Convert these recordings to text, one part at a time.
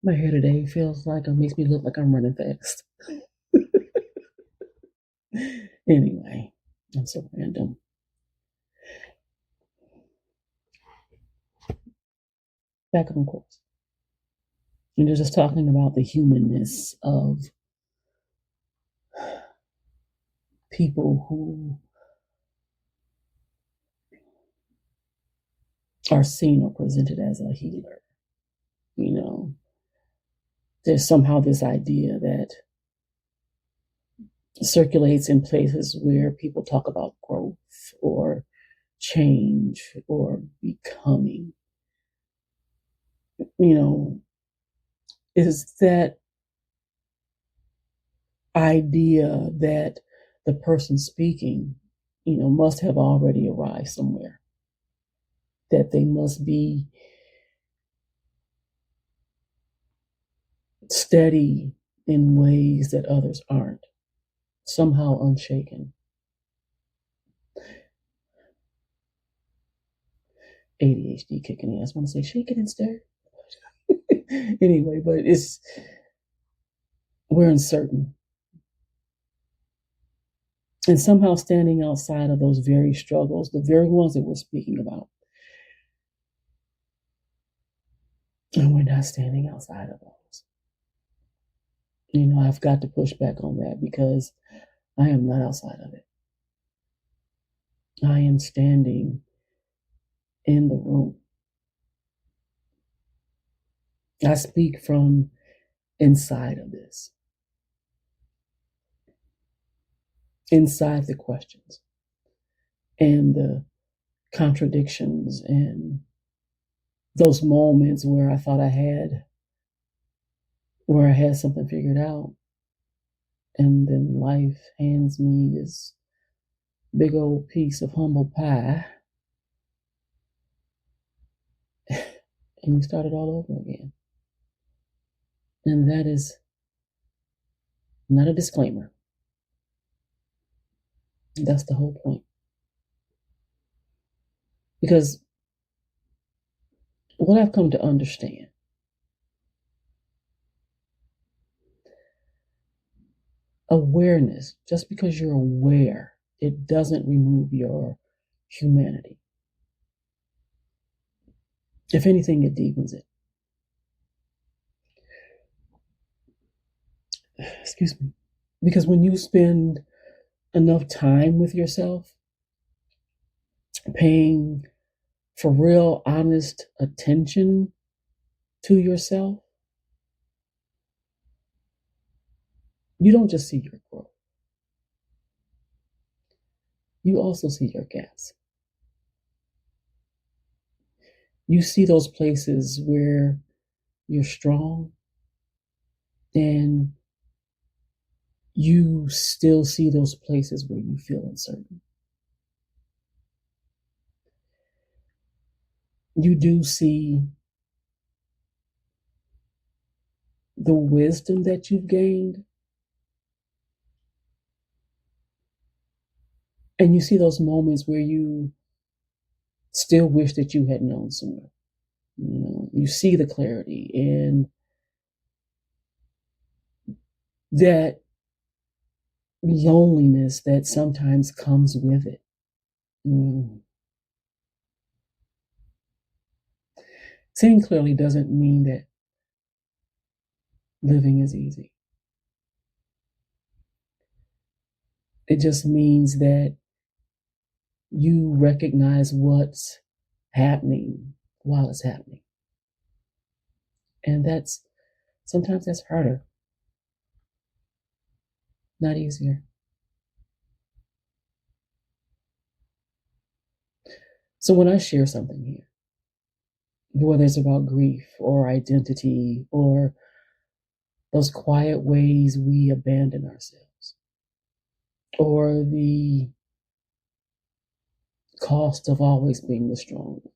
My hair today feels like it makes me look like I'm running fast. Anyway, that's so random. Back on course. And you're just talking about the humanness of people who are seen or presented as a healer. You know, there's somehow this idea that circulates in places where people talk about growth or change or becoming. You know, is that idea that the person speaking, must have already arrived somewhere, that they must be steady in ways that others aren't, somehow unshaken. ADHD kicking in. I just want to say shake it and stir. Anyway, but we're uncertain. And somehow standing outside of those very struggles, the very ones that we're speaking about, and we're not standing outside of those. I've got to push back on that because I am not outside of it. I am standing in the room. I speak from inside of this, inside the questions and the contradictions and those moments where I thought I had something figured out. And then life hands me this big old piece of humble pie. And you start it all over again. And that is not a disclaimer. That's the whole point. Because what I've come to understand, awareness, just because you're aware, it doesn't remove your humanity. If anything, it deepens it. Excuse me. Because when you spend enough time with yourself, paying for real, honest attention to yourself, you don't just see your growth. You also see your gaps. You see those places where you're strong, and you still see those places where you feel uncertain. You do see the wisdom that you've gained, and you see those moments where you still wish that you had known sooner. You see the clarity and that loneliness that sometimes comes with it. Seeing clearly doesn't mean that living is easy. It just means that you recognize what's happening while it's happening. And sometimes that's harder, not easier. So when I share something here, whether it's about grief or identity or those quiet ways we abandon ourselves, or the cost of always being the strong one,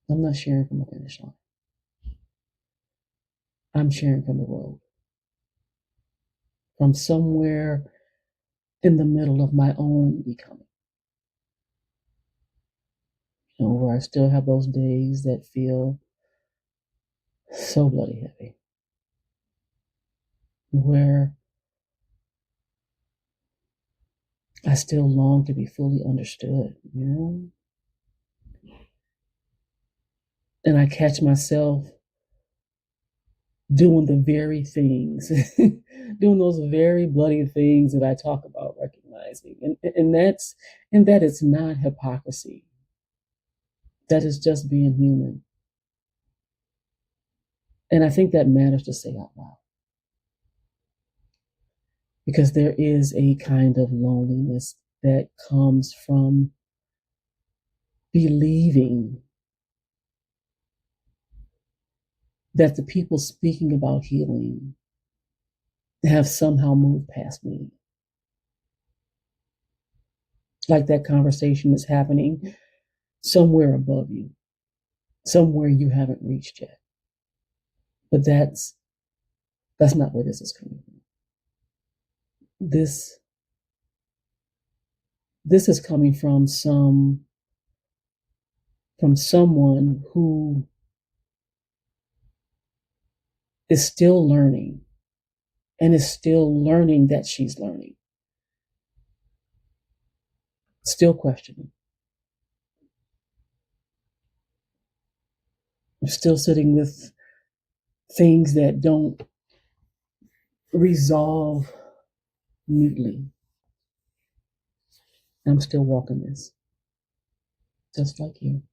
I'm not sharing from a finish line. I'm sharing from the road, from somewhere in the middle of my own becoming. Where I still have those days that feel so bloody heavy, where I still long to be fully understood, you know? And I catch myself doing the very things, doing those very bloody things that I talk about recognizing. And that is not hypocrisy. That is just being human. And I think that matters to say out loud. Because there is a kind of loneliness that comes from believing that the people speaking about healing have somehow moved past me. Like that conversation is happening somewhere above you, somewhere you haven't reached yet. But that's not where this is coming from. This is coming from someone who is still learning and is still learning that she's learning, still questioning. I'm still sitting with things that don't resolve neatly. I'm still walking this, just like you.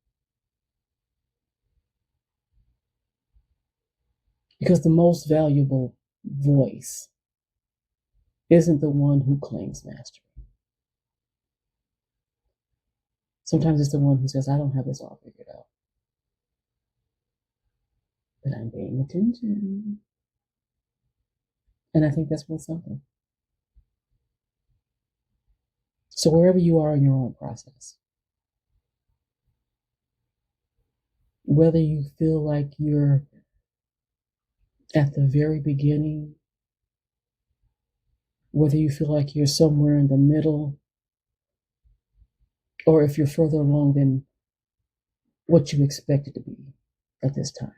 Because the most valuable voice isn't the one who claims mastery. Sometimes it's the one who says, I don't have this all figured out, but I'm paying attention. And I think that's worth something. So wherever you are in your own process, whether you feel like you're at the very beginning, whether you feel like you're somewhere in the middle, or if you're further along than what you expected to be at this time,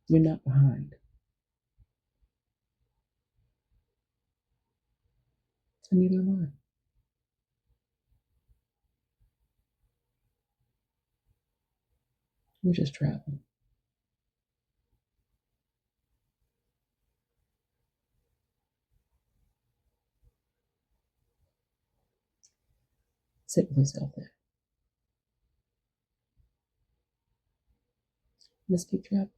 you're not behind. And neither am I. We're just traveling. Sit with yourself there. Let's keep traveling.